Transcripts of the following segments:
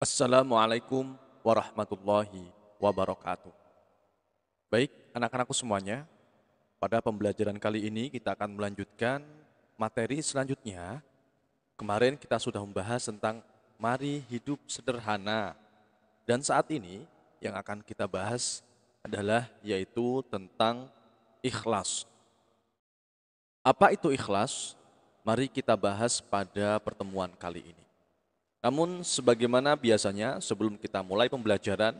Assalamualaikum warahmatullahi wabarakatuh. Baik, anak-anakku semuanya, pada pembelajaran kali ini kita akan melanjutkan materi selanjutnya. Kemarin kita sudah membahas tentang mari hidup sederhana. Dan saat ini yang akan kita bahas adalah yaitu tentang ikhlas. Apa itu ikhlas? Mari kita bahas pada pertemuan kali ini. Namun sebagaimana biasanya sebelum kita mulai pembelajaran,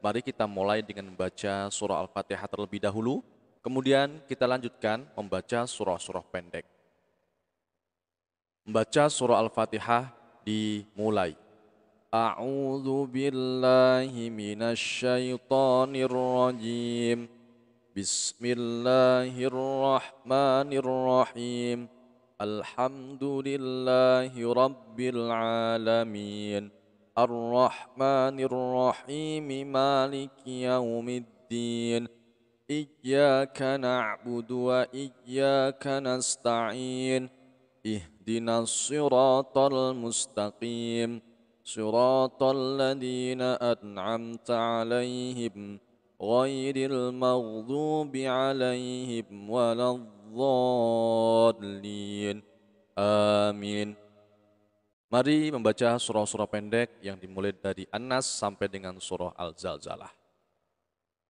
mari kita mulai dengan membaca surah Al-Fatihah terlebih dahulu, kemudian kita lanjutkan membaca surah-surah pendek. Membaca surah Al-Fatihah dimulai. A'udzu billahi minasyaitonir rajim. Bismillahirrahmanirrahim. Alhamdulillahi rabbil alamin. Ar-Rahmanir Rahim. Maliki yaumiddin. Iyyaka na'budu wa iyyaka nasta'in. Ihdinas siratal mustaqim. Siratal ladzina an'amta 'alaihim ghairil maghdubi 'alaihim waladdallin. Amin. Mari membaca surah-surah pendek yang dimulai dari An-Nas sampai dengan surah Al-Zalzalah.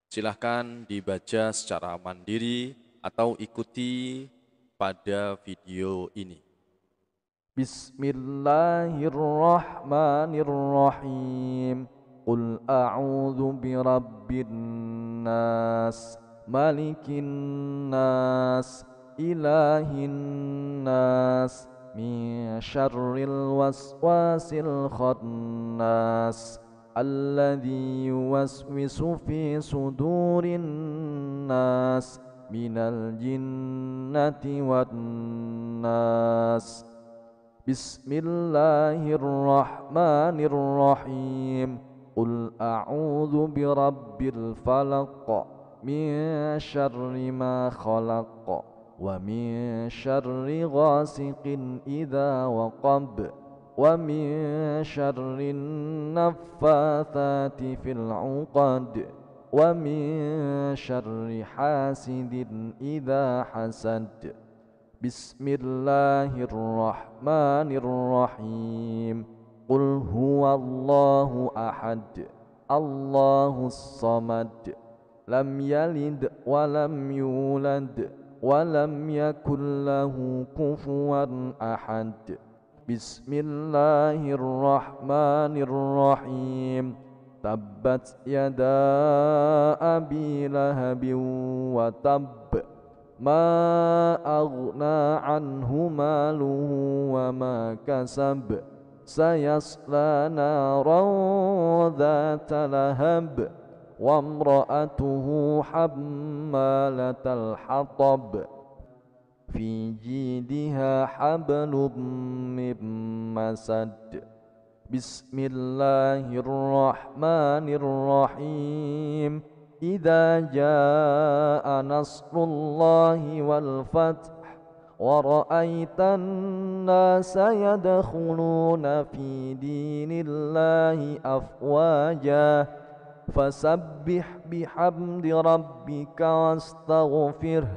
Silahkan dibaca secara mandiri atau ikuti pada video ini. Bismillahirrahmanirrahim. Qul a'udzu birabbin nas, malikin nas, ilahin nas, min syarril waswasil khannas, alladzi yuwaswisu fi sudurin nas, minal jinnati wan nas. Bismillahirrahmanirrahim. Qul a'udzu birabbil falaq, min syarri ma khalaq, wa min syarri ghasiqin idza waqab, wa min syarri naffatsati fil 'uqad, wa min syarri hasidin idza hasad. Bismillahirrahmanirrahim. Qul huwallahu ahad, Allahus samad, lam yalid wa lam yulad wa lam yakul lahu kufuwan ahad. Bismillahirrahmanirrahim. Tabbat yada abi lahabin wa tabb, ma aghna anhu maluhu wa ma kasab, sayasla naran dhata lahab, wa imra'atuhu hammalatal hatab, fi jidha hablum min masad. Bismillahirrahmanirrahim. Idza jaa nasrullahi wal fath, wa ra'aitan nasa yadkhuluna fi dinillahi afwaja, fasabbih bihamdi rabbika wastaghfirh,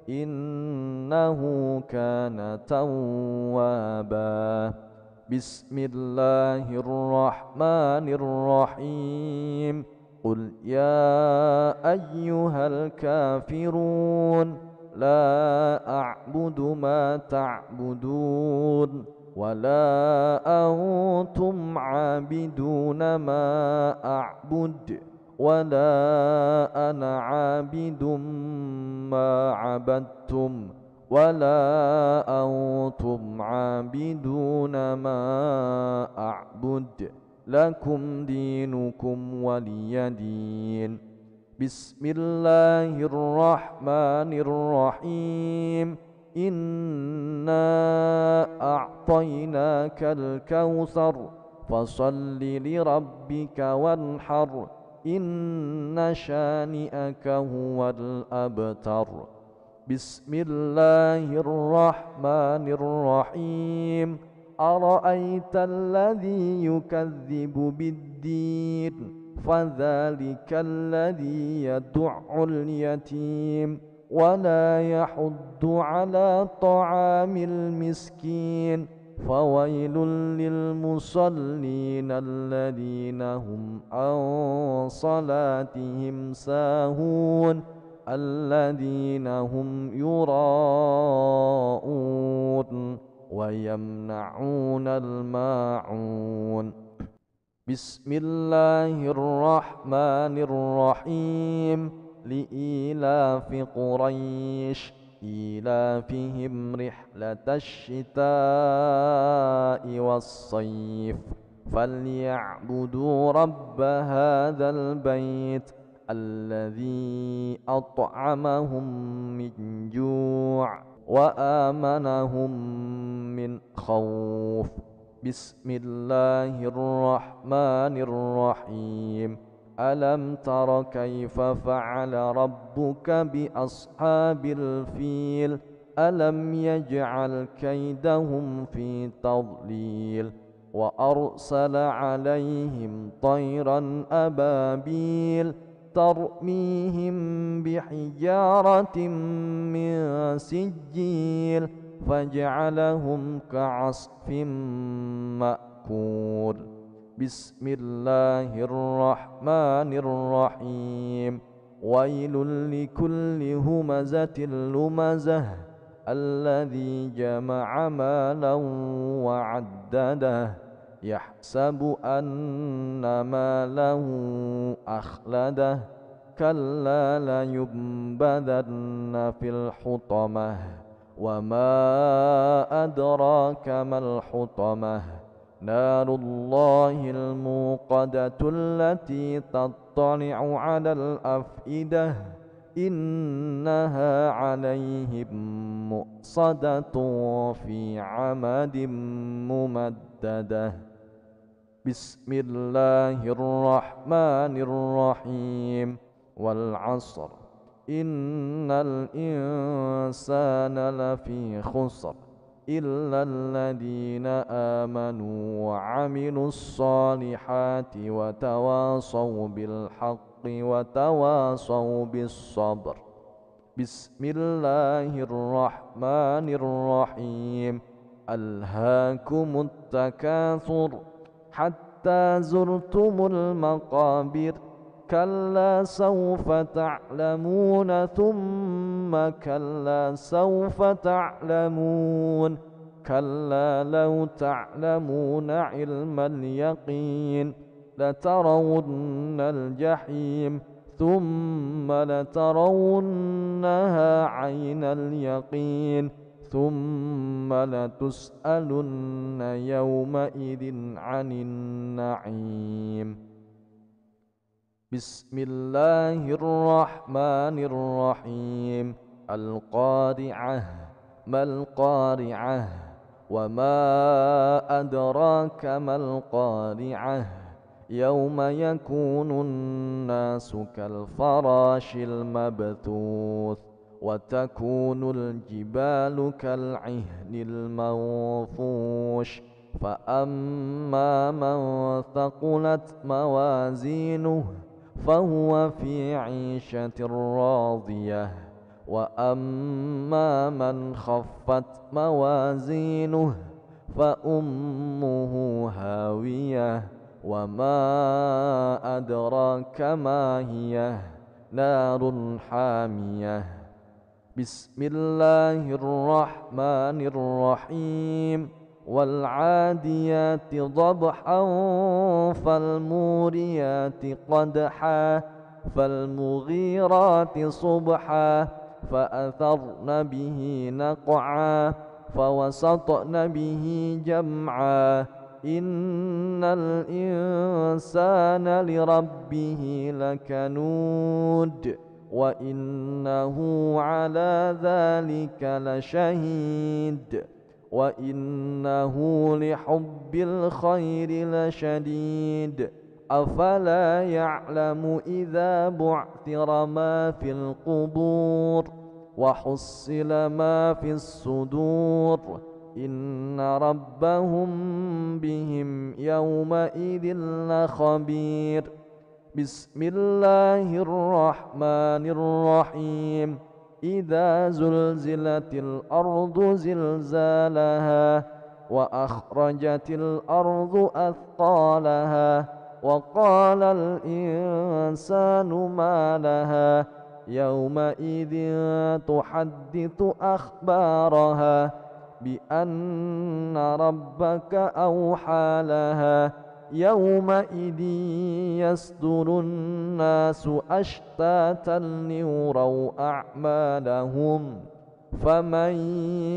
innahu kana tawwaba. Bismillahirrahmanirrahim. Qul ya ayyuhal kafirun, la a'budu ma ta'budun, wa la antum 'abiduna ma a'bud, wa la ana 'abidum ma 'abadtum, wa la antum 'abiduna ma a'bud. Lakum dinukum waliyadin. Bismillahirrahmanirrahim. Inna a'tainakal kautsar, fasalli lirabbika wanhar, inna syani'aka huwal abtar. Bismillahirrahmanirrahim. أرأيت الذي يكذب بالدين فذلك الذي يدع اليتيم ولا يحض على طعام المسكين فويل للمصلين الذين هم عن صلاتهم ساهون الذين هم يراءون ويمنعون الماعون. بسم الله الرحمن الرحيم. لإيلاف قريش إيلافهم رحلة الشتاء والصيف فليعبدوا رب هذا البيت الذي أطعمهم من جوع وآمنهم من خوف. بسم الله الرحمن الرحيم. ألم تر كيف فعل ربك بأصحاب الفيل ألم يجعل كيدهم في تضليل وأرسل عليهم طيرا أبابيل ترميهم بحجارة من سجيل فجعلهم كعصف مأكول. بسم الله الرحمن الرحيم. ويل لكل همزة لمزة الذي جمع مالا وعدده يحسب أن ماله أخلده كلا لينبذن في الحطمة وما أدراك ما الحطمة نار الله الموقدة التي تطلع على الأفئدة إنها عليهم مؤصدة في عمد ممددة. بسم الله الرحمن الرحيم. والعصر إن الإنسان لفي خسر إلا الذين آمنوا وعملوا الصالحات وتواصوا بالحق وتواصوا بالصبر. بسم الله الرحمن الرحيم. ألهاكم التكاثر حتى زرتم المقابر كلا سوف تعلمون ثم كلا سوف تعلمون كلا لو تعلمون علم اليقين لترون الجحيم ثم لترونها عين اليقين ثم لتسألن يومئذ عن النعيم. بسم الله الرحمن الرحيم. القارعة ما القارعة وما أدراك ما القارعة يوم يكون الناس كالفراش المبثوث وتكون الجبال كالعهن المنفوش فأما من ثقلت موازينه فهو في عيشة راضية وأما من خفت موازينه فأمه هاوية وما أدراك ما هي نار حامية. بسم الله الرحمن الرحيم. والعاديات ضبحا فالموريات قدحا فالمغيرات صبحا فأثرن به نقعا فوسطن به جمعا إن الإنسان لربه لكنود وإنه على ذلك لشهيد وإنه لحب الخير لشديد أفلا يعلم إذا بعثر ما في القبور وحصل ما في الصدور إن ربهم بهم يومئذ لخبير بسم الله الرحمن الرحيم إذا زلزلت الأرض زلزالها وأخرجت الأرض أثقالها وقال الإنسان ما لها يومئذ تحدث أخبارها بأن ربك أوحى لها يومئذ يصدر الناس أشتاتا ليروا أعمالهم فمن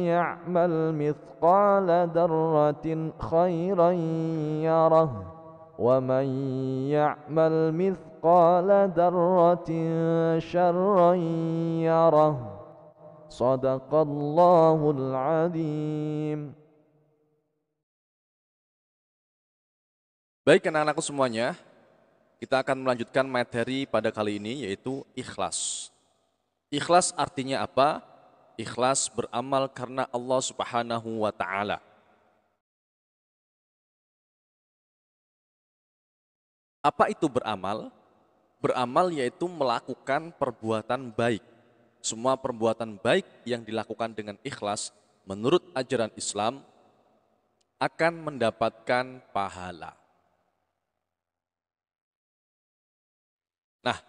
يعمل مثقال ذرة خيرا يره ومن يعمل مثقال ذرة شرا يره صدق الله العظيم. Baik anak-anakku semuanya, kita akan melanjutkan materi pada kali ini yaitu ikhlas. Ikhlas artinya apa? Ikhlas beramal karena Allah Subhanahu wa Ta'ala. Apa itu beramal? Beramal yaitu melakukan perbuatan baik. Semua perbuatan baik yang dilakukan dengan ikhlas menurut ajaran Islam akan mendapatkan pahala. Nah,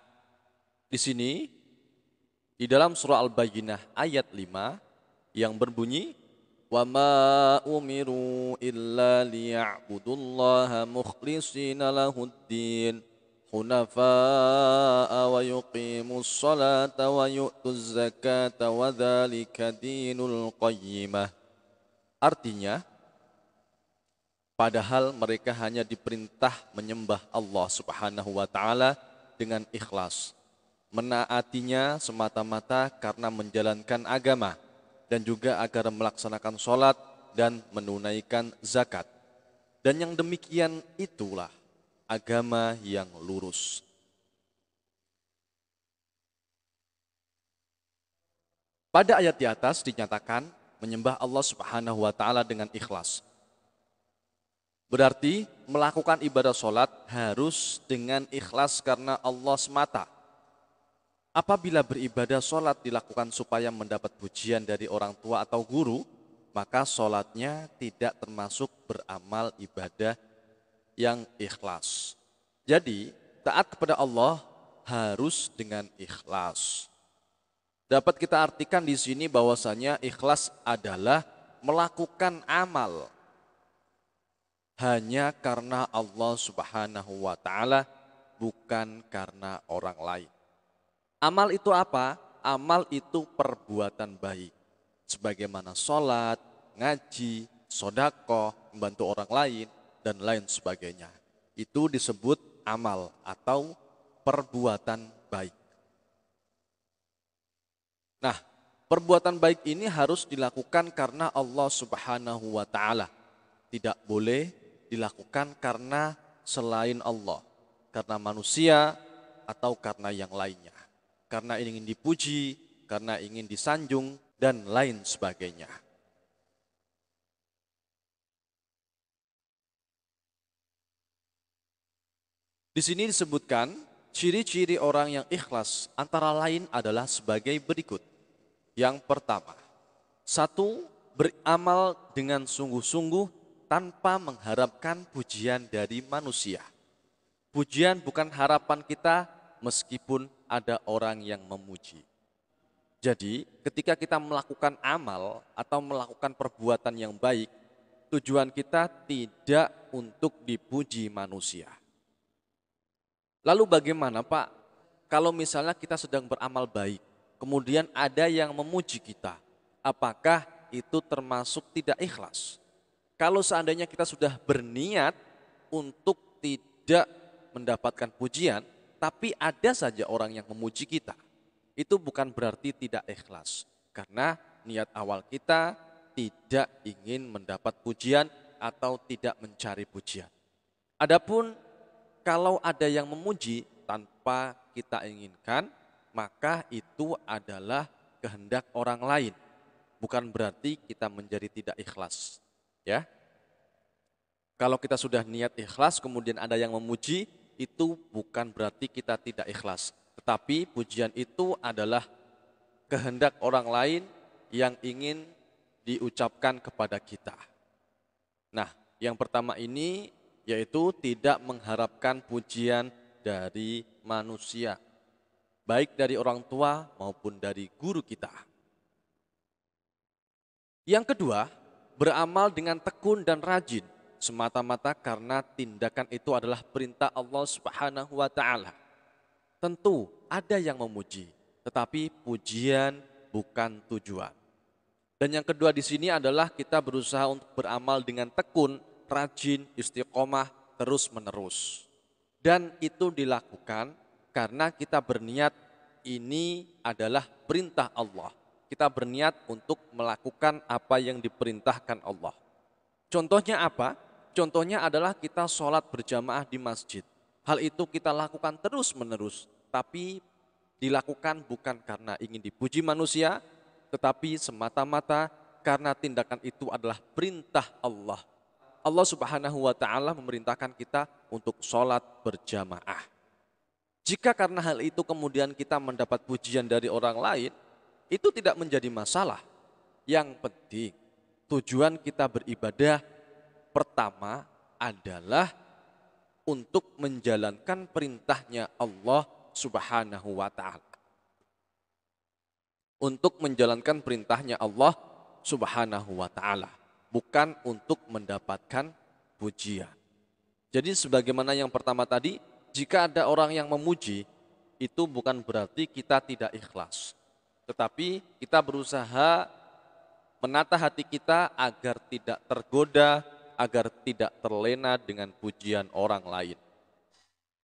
di sini di dalam surah Al-Bayyinah ayat 5 yang berbunyi wa ma umiru illa liya'budullaha mukhlishina lahuddin hunafa'a wa yuqimus salata wa yu'tuz zakata wa dzalika dinul qayyimah. Artinya, padahal mereka hanya diperintah menyembah Allah Subhanahu wa Ta'ala dengan ikhlas, menaatinya semata-mata karena menjalankan agama dan juga agar melaksanakan sholat dan menunaikan zakat. Dan yang demikian itulah agama yang lurus. Pada ayat di atas dinyatakan menyembah Allah Subhanahu wa Ta'ala dengan ikhlas. Berarti melakukan ibadah sholat harus dengan ikhlas karena Allah semata. Apabila beribadah sholat dilakukan supaya mendapat pujian dari orang tua atau guru, maka sholatnya tidak termasuk beramal ibadah yang ikhlas. Jadi taat kepada Allah harus dengan ikhlas. Dapat kita artikan di sini bahwasanya ikhlas adalah melakukan amal hanya karena Allah Subhanahu wa Ta'ala, bukan karena orang lain. Amal itu apa? Amal itu perbuatan baik. Sebagaimana sholat, ngaji, sodako, membantu orang lain, dan lain sebagainya. Itu disebut amal atau perbuatan baik. Nah, perbuatan baik ini harus dilakukan karena Allah Subhanahu wa Ta'ala. Tidak boleh dilakukan karena selain Allah, karena manusia atau karena yang lainnya, karena ingin dipuji, karena ingin disanjung, dan lain sebagainya. Di sini disebutkan ciri-ciri orang yang ikhlas antara lain adalah sebagai berikut. Yang pertama, 1. Beramal dengan sungguh-sungguh tanpa mengharapkan pujian dari manusia. Pujian bukan harapan kita meskipun ada orang yang memuji. Jadi ketika kita melakukan amal atau melakukan perbuatan yang baik, tujuan kita tidak untuk dipuji manusia. Lalu bagaimana Pak, kalau misalnya kita sedang beramal baik, kemudian ada yang memuji kita, apakah itu termasuk tidak ikhlas? Kalau seandainya kita sudah berniat untuk tidak mendapatkan pujian, tapi ada saja orang yang memuji kita, itu bukan berarti tidak ikhlas. Karena niat awal kita tidak ingin mendapat pujian atau tidak mencari pujian. Adapun kalau ada yang memuji tanpa kita inginkan, maka itu adalah kehendak orang lain. bukan berarti kita menjadi tidak ikhlas. Ya, kalau kita sudah niat ikhlas kemudian ada yang memuji, itu bukan berarti kita tidak ikhlas. Tetapi pujian itu adalah kehendak orang lain yang ingin diucapkan kepada kita. Nah, yang pertama ini yaitu tidak mengharapkan pujian dari manusia, baik dari orang tua maupun dari guru kita. Yang kedua, beramal dengan tekun dan rajin semata-mata karena tindakan itu adalah perintah Allah Subhanahu wa taala. Tentu ada yang memuji, tetapi pujian bukan tujuan. Dan yang kedua di sini adalah kita berusaha untuk beramal dengan tekun, rajin, istiqomah, terus-menerus. Dan itu dilakukan karena kita berniat ini adalah perintah Allah. Kita berniat untuk melakukan apa yang diperintahkan Allah. Contohnya apa? Contohnya adalah kita sholat berjamaah di masjid. Hal itu kita lakukan terus-menerus, tapi dilakukan bukan karena ingin dipuji manusia, tetapi semata-mata karena tindakan itu adalah perintah Allah. Allah Subhanahu wa taala memerintahkan kita untuk sholat berjamaah. Jika karena hal itu kemudian kita mendapat pujian dari orang lain, itu tidak menjadi masalah. Yang penting tujuan kita beribadah pertama adalah untuk menjalankan perintahnya Allah Subhanahu wa taala. Untuk menjalankan perintahnya Allah Subhanahu wa taala, bukan untuk mendapatkan pujian. Jadi sebagaimana yang pertama tadi, jika ada orang yang memuji, itu bukan berarti kita tidak ikhlas. Tetapi kita berusaha menata hati kita agar tidak tergoda, agar tidak terlena dengan pujian orang lain.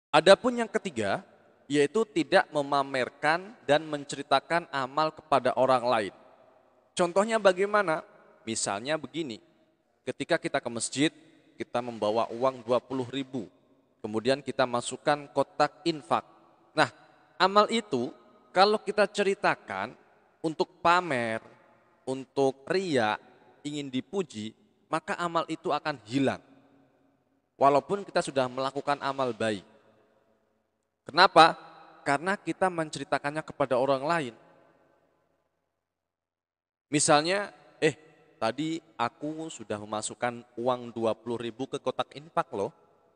Adapun yang ketiga, yaitu tidak memamerkan dan menceritakan amal kepada orang lain. Contohnya bagaimana? Misalnya begini, ketika kita ke masjid, kita membawa uang 20.000, kemudian kita masukkan kotak infak. Nah, amal itu kalau kita ceritakan untuk pamer, untuk riya, ingin dipuji, maka amal itu akan hilang. Walaupun kita sudah melakukan amal baik. Kenapa? Karena kita menceritakannya kepada orang lain. Misalnya, tadi aku sudah memasukkan uang 20.000 ke kotak infak loh.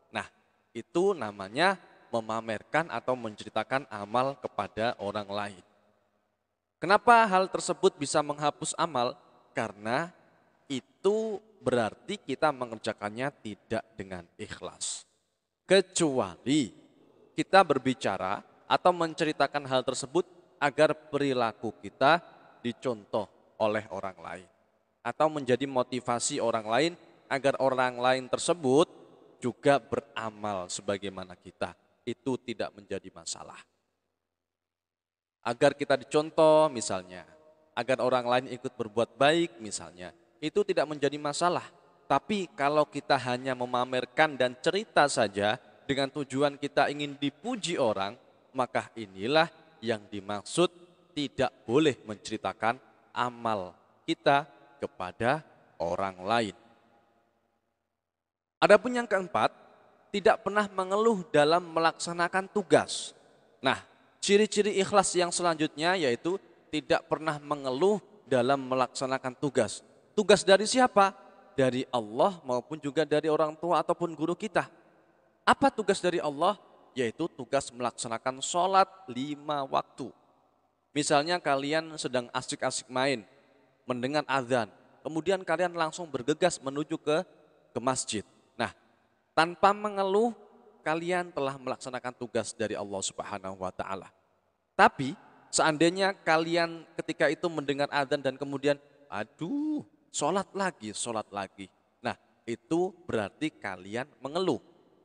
Nah, itu namanya memamerkan atau menceritakan amal kepada orang lain. Kenapa hal tersebut bisa menghapus amal? Karena itu berarti kita mengerjakannya tidak dengan ikhlas. Kecuali kita berbicara atau menceritakan hal tersebut agar perilaku kita dicontoh oleh orang lain. Atau menjadi motivasi orang lain agar orang lain tersebut juga beramal sebagaimana kita. Itu tidak menjadi masalah. Agar kita dicontoh misalnya, agar orang lain ikut berbuat baik misalnya, itu tidak menjadi masalah. Tapi kalau kita hanya memamerkan dan cerita saja, dengan tujuan kita ingin dipuji orang, maka inilah yang dimaksud tidak boleh menceritakan amal kita kepada orang lain. Adapun yang keempat, tidak pernah mengeluh dalam melaksanakan tugas. Nah, ciri-ciri ikhlas yang selanjutnya yaitu tidak pernah mengeluh dalam melaksanakan tugas. Tugas dari siapa? Dari Allah maupun juga dari orang tua ataupun guru kita. Apa tugas dari Allah? Yaitu tugas melaksanakan sholat 5 waktu. Misalnya kalian sedang asik-asik main, mendengar azan, kemudian kalian langsung bergegas menuju ke masjid. Nah, tanpa mengeluh, kalian telah melaksanakan tugas dari Allah Subhanahu wa taala. Tapi seandainya kalian ketika itu mendengar azan dan kemudian sholat lagi. Nah, itu berarti kalian mengeluh.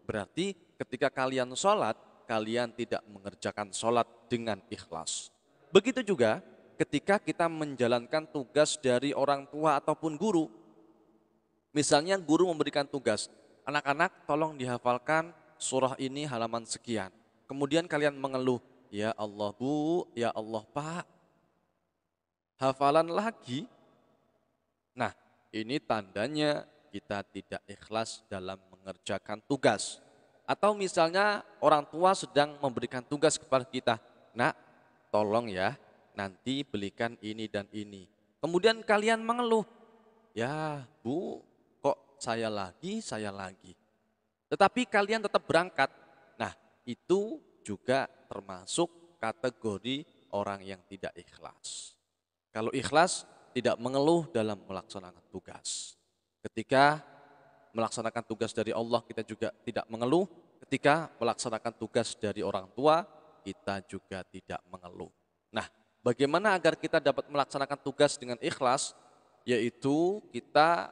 Berarti ketika kalian sholat, kalian tidak mengerjakan sholat dengan ikhlas. Begitu juga ketika kita menjalankan tugas dari orang tua ataupun guru. Misalnya guru memberikan tugas, anak-anak tolong dihafalkan surah ini halaman sekian. Kemudian kalian mengeluh, ya Allah Bu, ya Allah Pak. Hafalan lagi, Nah, ini tandanya kita tidak ikhlas dalam mengerjakan tugas. Atau misalnya orang tua sedang memberikan tugas kepada kita, nak, tolong ya, nanti belikan ini dan ini. Kemudian kalian mengeluh, ya bu, kok saya lagi, saya lagi. Tetapi kalian tetap berangkat. Nah, itu juga termasuk kategori orang yang tidak ikhlas. Kalau ikhlas, tidak mengeluh dalam melaksanakan tugas. Ketika melaksanakan tugas dari Allah, kita juga tidak mengeluh. Ketika melaksanakan tugas dari orang tua, kita juga tidak mengeluh. Nah, bagaimana agar kita dapat melaksanakan tugas dengan ikhlas? Yaitu kita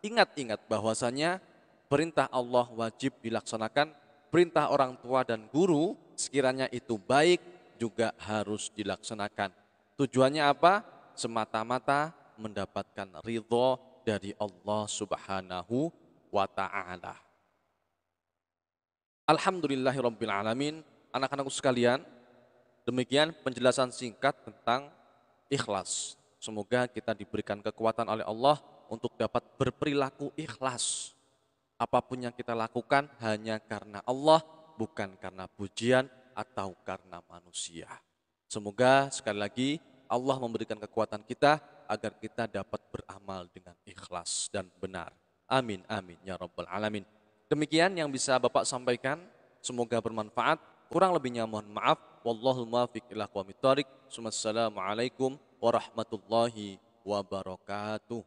ingat-ingat bahwasanya perintah Allah wajib dilaksanakan, perintah orang tua dan guru sekiranya itu baik juga harus dilaksanakan. Tujuannya apa? Semata-mata mendapatkan ridho dari Allah Subhanahu wa ta'ala. Alhamdulillahirabbil alamin. Anak-anakku sekalian, demikian penjelasan singkat tentang ikhlas. Semoga kita diberikan kekuatan oleh Allah untuk dapat berperilaku ikhlas. Apapun yang kita lakukan hanya karena Allah, bukan karena pujian atau karena manusia. Semoga sekali lagi Allah memberikan kekuatan kita agar kita dapat beramal dengan ikhlas dan benar. Amin, amin, ya rabbal alamin. Demikian yang bisa Bapak sampaikan. Semoga bermanfaat. Kurang lebihnya mohon maaf. Wallahul muwaffiq ila aqwamit thoriq. Wassalamualaikum warahmatullahi wabarakatuh.